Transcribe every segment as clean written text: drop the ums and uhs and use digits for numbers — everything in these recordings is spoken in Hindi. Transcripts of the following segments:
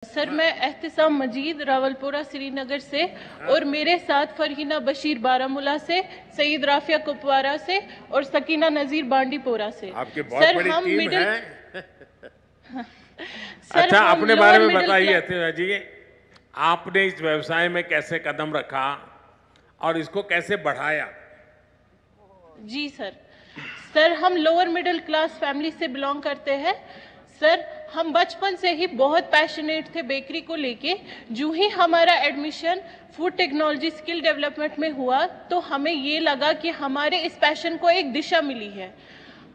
सर, मैं एहतिसाम मजीद रावलपुरा श्रीनगर से और मेरे साथ फरहीना बशीर बारामूला से, सईद राफिया कुपवारा से और सकीना नजीर बांडीपोरा से। आपकी बहुत बड़ी हम टीम मिडिल है। सर, अच्छा, हम अपने लोअर बारे में मिडिल बताइए क्लास- अतिवा जी, आपने इस व्यवसाय में कैसे कदम रखा और इसको कैसे बढ़ाया? जी सर, हम लोअर मिडिल क्लास फैमिली से बिलोंग करते हैं। सर, हम बचपन से ही बहुत पैशनेट थे बेकरी को लेके। जो ही हमारा admission food technology skill development में हुआ तो हमें ये लगा कि हमारे इस पैशन को एक दिशा मिली है।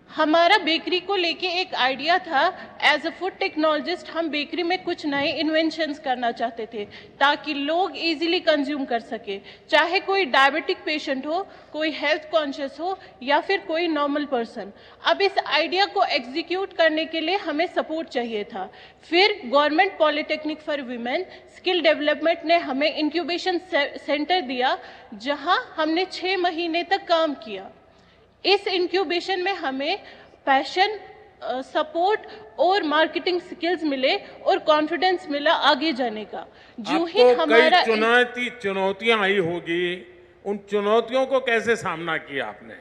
हमारा बेकरी को लेके एक आइडिया था। एज अ फूड टेक्नोलॉजिस्ट हम बेकरी में कुछ नए इन्वेंशंस करना चाहते थे ताकि लोग इजीली कंज्यूम कर सके, चाहे कोई डायबिटिक पेशेंट हो, कोई हेल्थ कॉन्शियस हो या फिर कोई नॉर्मल पर्सन। अब इस आइडिया को एग्जीक्यूट करने के लिए हमें सपोर्ट चाहिए था। फिर government polytechnic for women skill development ने हमें इंक्यूबेशन सेंटर दिया, जहां हमने 6 महीने तक काम किया। इस इंक्यूबेशन में हमें पैशन, सपोर्ट और मार्केटिंग स्किल्स मिले और कॉन्फिडेंस मिला आगे जाने का। जो ही आपको हमारा कई चुनौतियां आई होगी, उन चुनौतियों को कैसे सामना किया आपने?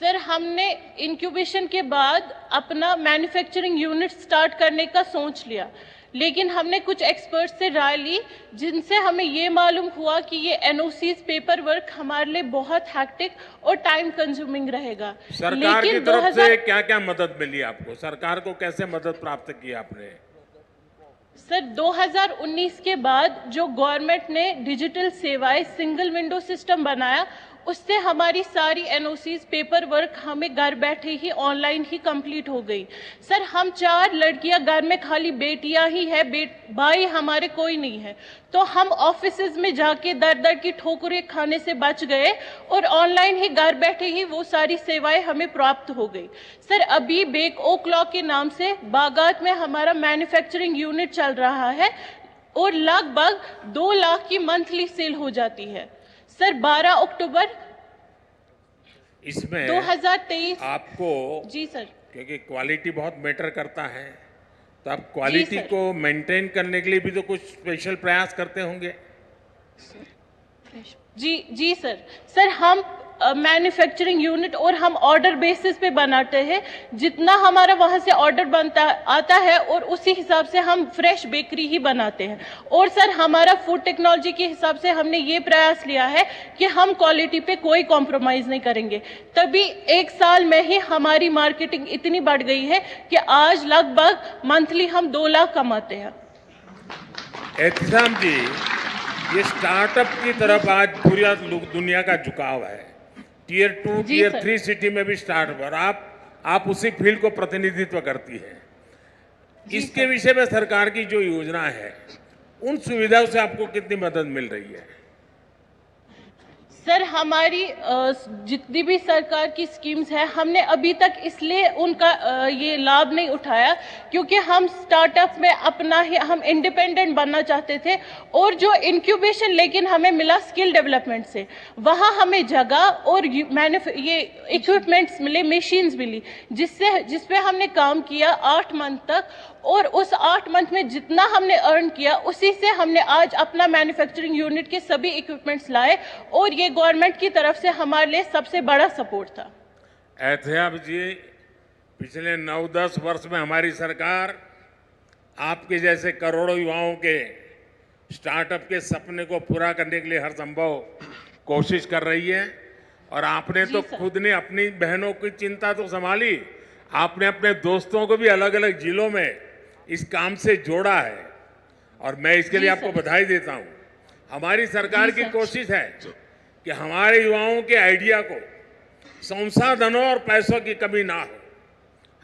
सर, हमने इंक्यूबेशन के बाद अपना मैन्युफैक्चरिंग यूनिट स्टार्ट करने का सोच लिया, लेकिन हमने कुछ एक्सपर्ट से राय ली, जिनसे हमें ये मालूम हुआ कि ये एनओसीज पेपर वर्क हमारे लिए बहुत हैक्टिक और टाइम कंज्यूमिंग रहेगा। सरकार की लेकिन तरफ से क्या क्या मदद मिली आपको? सरकार को कैसे मदद प्राप्त की आपने? सर, 2019 के बाद जो गवर्नमेंट ने डिजिटल सेवाएं सिंगल विंडो सिस्टम बनाया, उससे हमारी सारी एनओसीज पेपर वर्क हमें घर बैठे ही ऑनलाइन ही कंप्लीट हो गई। सर, हम 4 लड़कियां घर में, खाली बेटियां ही है, भाई हमारे कोई नहीं है, तो हम ऑफिसेज में जाके दर दर की ठोकरें खाने से बच गए और ऑनलाइन ही घर बैठे ही वो सारी सेवाएं हमें प्राप्त हो गई। सर, अभी बेक ओ क्लॉक के नाम से बागात में हमारा मैन्युफैक्चरिंग यूनिट चल रहा है और लगभग 2 लाख की मंथली सेल हो जाती है। सर, 12 अक्टूबर इसमें 2023 आपको, जी सर, क्योंकि क्वालिटी बहुत मैटर करता है, तो आप क्वालिटी सर। को मेंटेन करने के लिए भी तो कुछ स्पेशल प्रयास करते होंगे। जी सर, हम मैन्युफैक्चरिंग यूनिट और हम ऑर्डर बेसिस पे बनाते हैं। जितना हमारा वहाँ से ऑर्डर आता है और उसी हिसाब से हम फ्रेश बेकरी ही बनाते हैं। और सर, हमारा फूड टेक्नोलॉजी के हिसाब से हमने ये प्रयास लिया है कि हम क्वालिटी पे कोई कॉम्प्रोमाइज़ नहीं करेंगे। तभी 1 साल में ही हमारी मार्केटिंग इतनी बढ़ गई है कि आज लगभग मंथली हम 2 लाख कमाते हैं। एहतिसाम जी, ये स्टार्टअप की तरफ आज पूरी दुनिया का झुकाव है। टियर 2, जी टियर सर। 3 सिटी में भी स्टार्टअप, और आप उसी फील्ड को प्रतिनिधित्व करती है। इसके विषय में सरकार की जो योजना है, उन सुविधाओं से आपको कितनी मदद मिल रही है? सर, हमारी जितनी भी सरकार की स्कीम्स है, हमने अभी तक इसलिए उनका ये लाभ नहीं उठाया क्योंकि हम स्टार्टअप में अपना ही हम इंडिपेंडेंट बनना चाहते थे। और जो इंक्यूबेशन लेकिन हमें मिला स्किल डेवलपमेंट से, वहाँ हमें जगह और ये इक्विपमेंट्स मिले, मशीन्स मिली, जिस पे हमने काम किया 8 मंथ तक। और उस 8 मंथ में जितना हमने अर्न किया, उसी से हमने आज अपना मैन्युफैक्चरिंग यूनिट के सभी इक्विपमेंट्स लाए और ये गवर्नमेंट की तरफ से हमारे लिए सबसे बड़ा सपोर्ट था। एहतियाब जी, पिछले 9-10 वर्ष में हमारी सरकार आपके जैसे करोड़ों युवाओं के स्टार्टअप के सपने को पूरा करने के लिए हर संभव कोशिश कर रही है। और आपने तो खुद ने अपनी बहनों की चिंता तो संभाली, आपने अपने दोस्तों को भी अलग अलग जिलों में इस काम से जोड़ा है, और मैं इसके लिए आपको बधाई देता हूं। हमारी सरकार की कोशिश है कि हमारे युवाओं के आइडिया को संसाधनों और पैसों की कमी ना हो।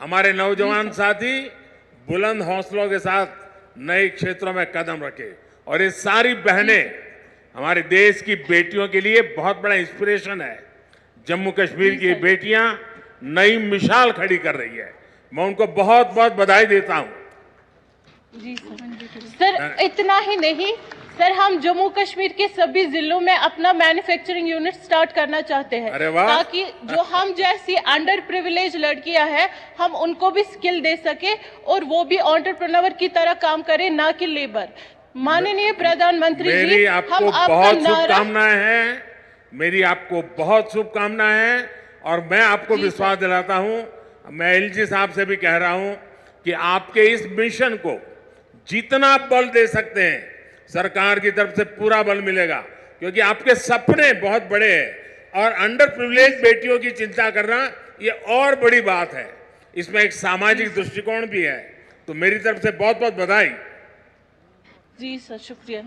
हमारे नौजवान साथी बुलंद हौसलों के साथ नए क्षेत्रों में कदम रखें, और ये सारी बहनें हमारे देश की बेटियों के लिए बहुत बड़ा इंस्पिरेशन है। जम्मू कश्मीर की बेटियां नई मिसाल खड़ी कर रही है, मैं उनको बहुत बहुत बधाई देता हूं। जी सर, इतना ही नहीं सर हम जम्मू कश्मीर के सभी जिलों में अपना मैन्युफैक्चरिंग यूनिट स्टार्ट करना चाहते हैं, अरे वाह। ताकि जो हम जैसी अंडर प्रिविलेज लड़कियां हैं हम उनको भी स्किल दे सके और वो भी एंटरप्रेन्योर की तरह काम करें, ना कि लेबर। माननीय प्रधानमंत्री जी, मेरी आपको हम आपका बहुत नारा शुभकामनाएं हैं, मेरी आपको बहुत शुभकामनाएं हैं और मैं आपको जी विश्वास दिलाता हूं, मैं एलजी साहब से भी कह रहा हूं कि आपके इस मिशन को जितना बल दे सकते हैं सरकार की तरफ से पूरा बल मिलेगा, क्योंकि आपके सपने बहुत बड़े हैं और अंडर प्रिविलेज बेटियों की चिंता करना ये और बड़ी बात है। इसमें एक सामाजिक दृष्टिकोण भी है, तो मेरी तरफ से बहुत बहुत बधाई। जी सर, शुक्रिया।